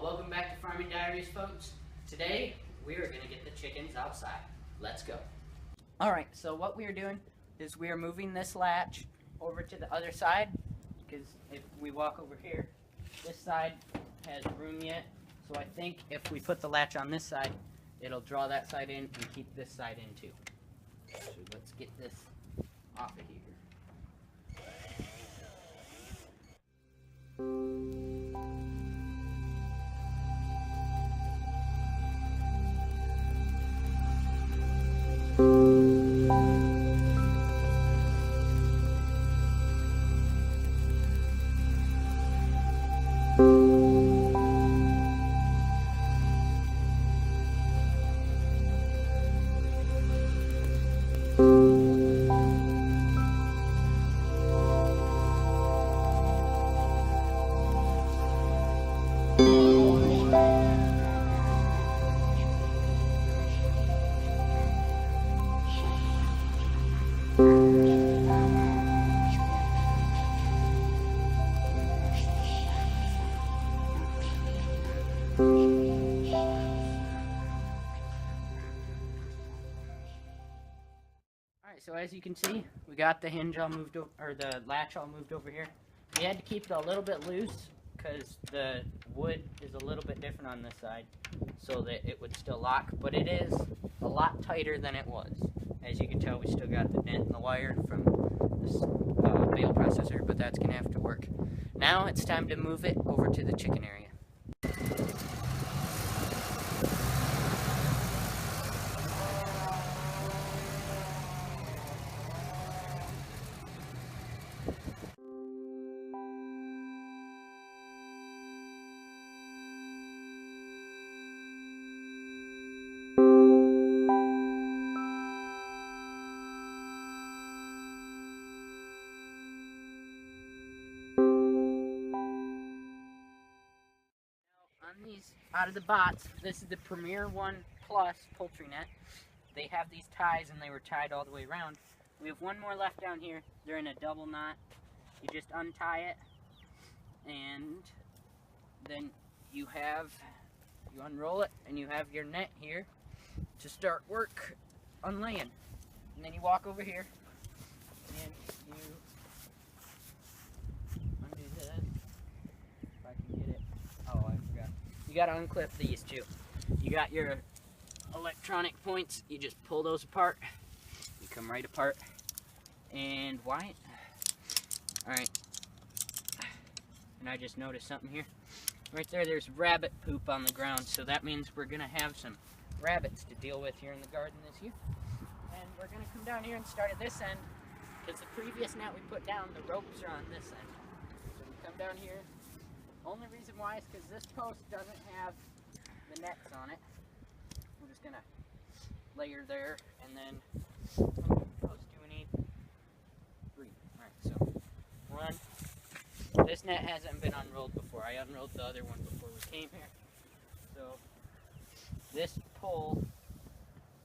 Welcome back to Farming Diaries, folks. Today, we are going to get the chickens outside. Let's go. Alright, so what we are doing is we are moving this latch over to the other side, because if we walk over here, this side has room yet. So I think if we put the latch on this side, it'll draw that side in and keep this side in too. So let's get this off of here. So as you can see, we got the hinge all moved over, or the latch all moved over here. We had to keep it a little bit loose because the wood is a little bit different on this side, so that it would still lock. But it is a lot tighter than it was. As you can tell, we still got the dent in the wire from this bale processor, but that's gonna have to work. Now it's time to move it over to the chicken area. On these, out of the bots, this is the Premier 1 Plus poultry net. They have these ties and they were tied all the way around. We have one more left down here. They're in a double knot. You just untie it and then you unroll it and you have your net here to start work unlaying. And then you walk over here and you undo this. If I can get it. Oh, I forgot. You gotta unclip these too. You got your electronic points. You just pull those apart. You come right apart. And why? Alright. And I just noticed something here. Right there, there's rabbit poop on the ground. So that means we're gonna have some rabbits to deal with here in the garden this year. And we're gonna come down here and start at this end, because the previous net we put down, the ropes are on this end. So we come down here. Only reason why is because this post doesn't have the nets on it. We're just gonna layer there, and then how many posts do we need? 3. Alright, so 1. This net hasn't been unrolled before. I unrolled the other one before we came here. So this pole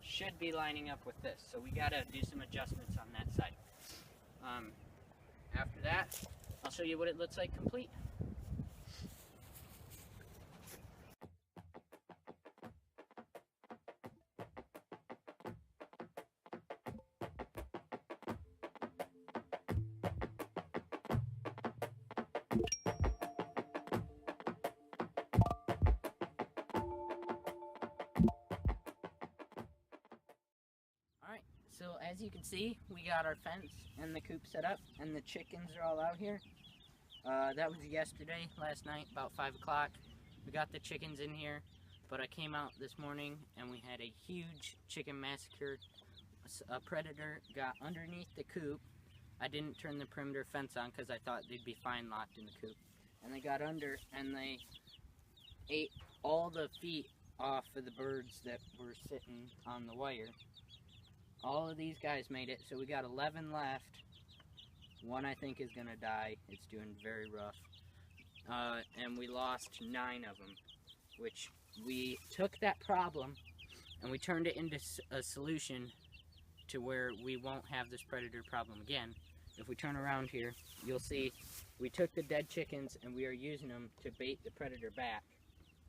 should be lining up with this. So we gotta do some adjustments on that side. After that, I'll show you what it looks like complete. Alright, so as you can see, we got our fence and the coop set up, and the chickens are all out here. That was yesterday, last night, about 5 o'clock. We got the chickens in here, but I came out this morning and we had a huge chicken massacre. A predator got underneath the coop. I didn't turn the perimeter fence on because I thought they'd be fine locked in the coop. And they got under and they ate all the feet off of the birds that were sitting on the wire. All of these guys made it, so we got 11 left. One I think is gonna die. It's doing very rough. And we lost 9 of them, which we took that problem and we turned it into a solution to where we won't have this predator problem again. If we turn around here, you'll see we took the dead chickens and we are using them to bait the predator back.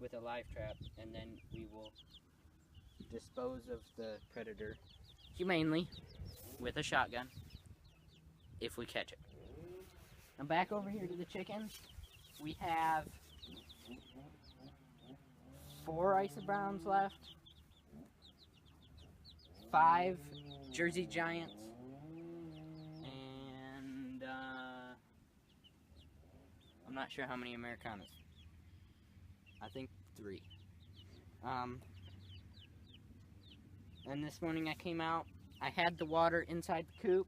with a live trap, and then we will dispose of the predator humanely with a shotgun if we catch it. Now back over here to the chickens, we have 4 Isa Browns left, 5 Jersey Giants, and I'm not sure how many Americanas. I think 3. And this morning I came out, I had the water inside the coop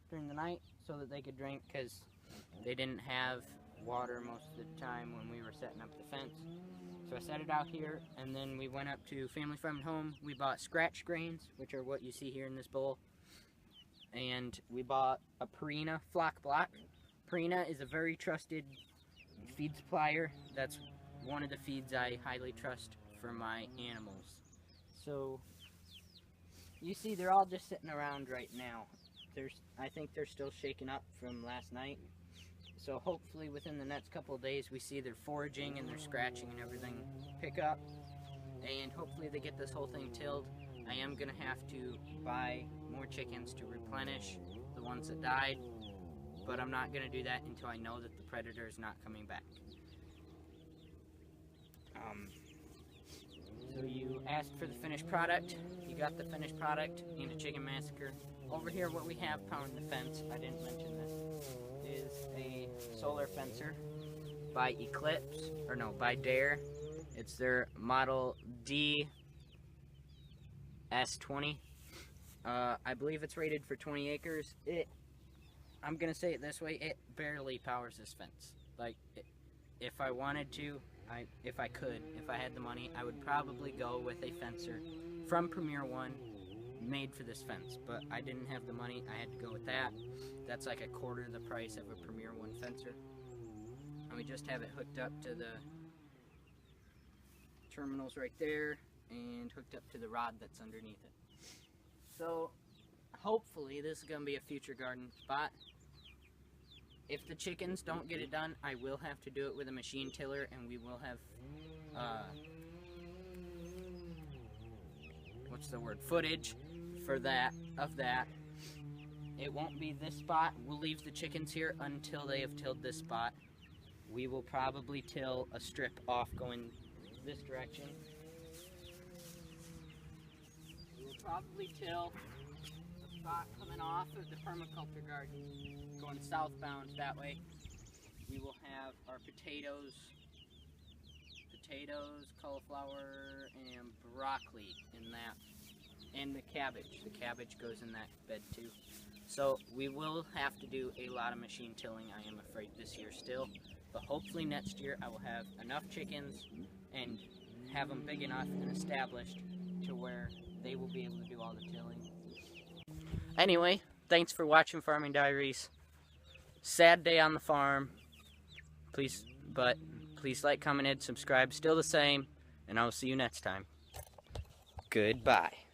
during the night so that they could drink, because they didn't have water most of the time when we were setting up the fence. So I set it out here, and then we went up to Family Farm and Home. We bought scratch grains, which are what you see here in this bowl. And we bought a Purina flock block. Purina is a very trusted feed supplier. That's one of the feeds I highly trust for my animals. So you see they're all just sitting around right now. I think they're still shaken up from last night. So hopefully within the next couple of days we see their foraging and their scratching and everything pick up. And hopefully they get this whole thing tilled. I am going to have to buy more chickens to replenish the ones that died. But I'm not going to do that until I know that the predator is not coming back. So you asked for the finished product. You got the finished product in a chicken massacre. Over here what we have powering the fence, I didn't mention this, is a solar fencer by by Dare. It's their model DS20. I believe it's rated for 20 acres. I'm gonna say it this way, it barely powers this fence. Like, if I wanted to, if I had the money, I would probably go with a fencer from Premier One made for this fence, but I didn't have the money. I had to go with that. That's like a quarter of the price of a Premier One fencer. And we just have it hooked up to the terminals right there and hooked up to the rod that's underneath it. So hopefully this is going to be a future garden spot. If the chickens don't get it done, I will have to do it with a machine tiller, and we will have footage for that. It won't be this spot. We'll leave the chickens here until they have tilled this spot. We will probably till a strip off going this direction. We will probably till a spot coming off of the permaculture garden going southbound that way. We will have our potatoes, cauliflower, and broccoli in that. And the cabbage. The cabbage goes in that bed too. So we will have to do a lot of machine tilling, I am afraid, this year still. But hopefully next year I will have enough chickens and have them big enough and established to where they will be able to do all the tilling. Anyway, thanks for watching Farming Diaries. Sad day on the farm. Please like, comment, and subscribe. Still the same. And I will see you next time. Goodbye.